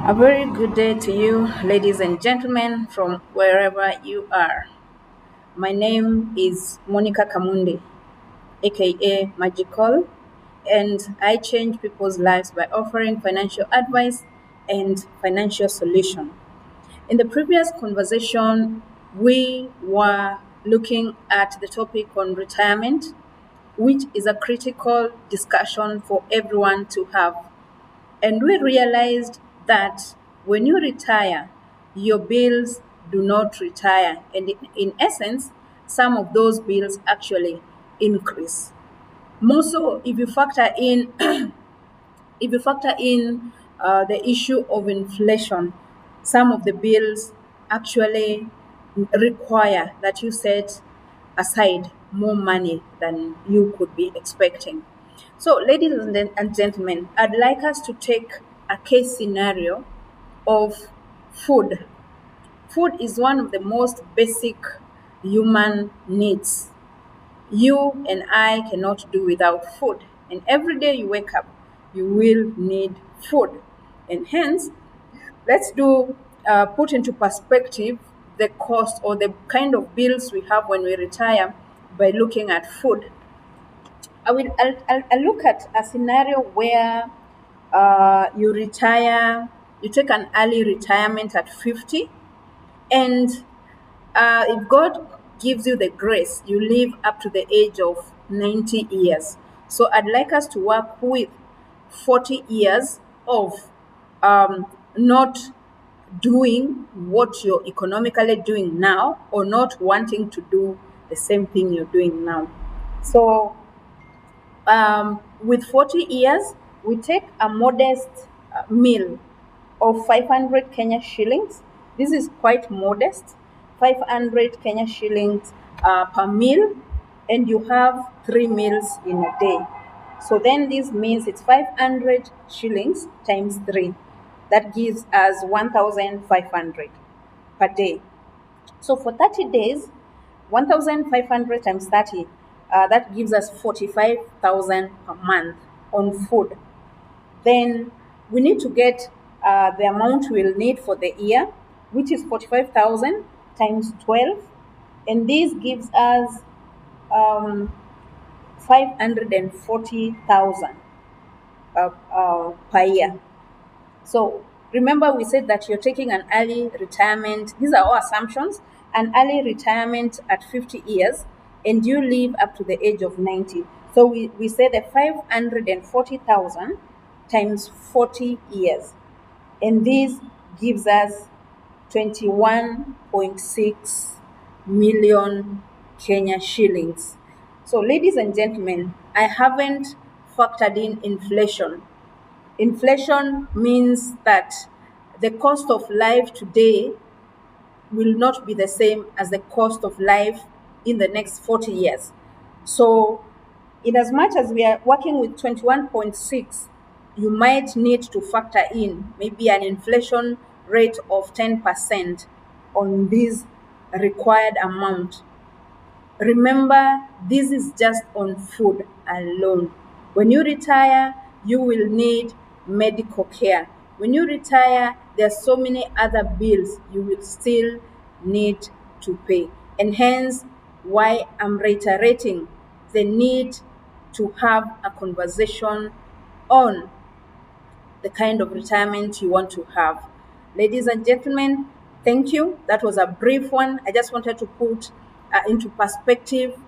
A very good day to you, ladies and gentlemen, from wherever you are. My name is Monica Kamundi, aka Magical, and I change people's lives by offering financial advice and financial solution. In the previous conversation, we were looking at the topic on retirement, which is a critical discussion for everyone to have. And we realized that when you retire, your bills do not retire. And in essence, some of those bills actually increase. More so if you factor in the issue of inflation, some of the bills actually require that you set aside more money than you could be expecting. So, ladies and gentlemen, I'd like us to take a case scenario of food. Food is one of the most basic human needs. You and I cannot do without food. And every day you wake up, you will need food. And hence, let's do put into perspective the cost or the kind of bills we have when we retire by looking at food. I'll look at a scenario where you retire, you take an early retirement at 50, and if God gives you the grace, you live up to the age of 90 years. So I'd like us to work with 40 years of not doing what you're economically doing now or not wanting to do the same thing you're doing now. So with 40 years, we take a modest meal of 500 Kenya shillings. This is quite modest, 500 Kenya shillings per meal, and you have 3 meals in a day. So then this means it's 500 shillings times 3. That gives us 1,500 per day. So for 30 days, 1,500 times 30, that gives us 45,000 per month on food. Then we need to get the amount we'll need for the year, which is 45,000 times 12. And this gives us 540,000 per year. So remember, we said that you're taking an early retirement. These are all assumptions. An early retirement at 50 years, and you live up to the age of 90. So we say the 540,000 times 40 years. And this gives us 21.6 million Kenya shillings. So, ladies and gentlemen, I haven't factored in inflation. Inflation means that the cost of life today will not be the same as the cost of life in the next 40 years. So, in as much as we are working with 21.6, you might need to factor in maybe an inflation rate of 10% on this required amount. Remember, this is just on food alone. When you retire, you will need medical care. When you retire, there are so many other bills you will still need to pay. And hence, why I'm reiterating the need to have a conversation on the kind of retirement you want to have. Ladies and gentlemen, thank you. That was a brief one. I just wanted to put into perspective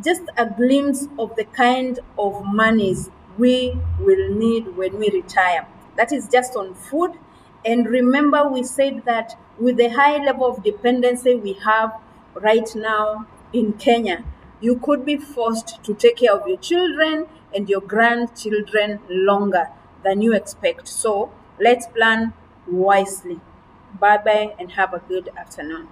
just a glimpse of the kind of monies we will need when we retire. That is just on food. And remember, we said that with the high level of dependency we have right now in Kenya, you could be forced to take care of your children and your grandchildren longer than you expect. So let's plan wisely. Bye bye and have a good afternoon.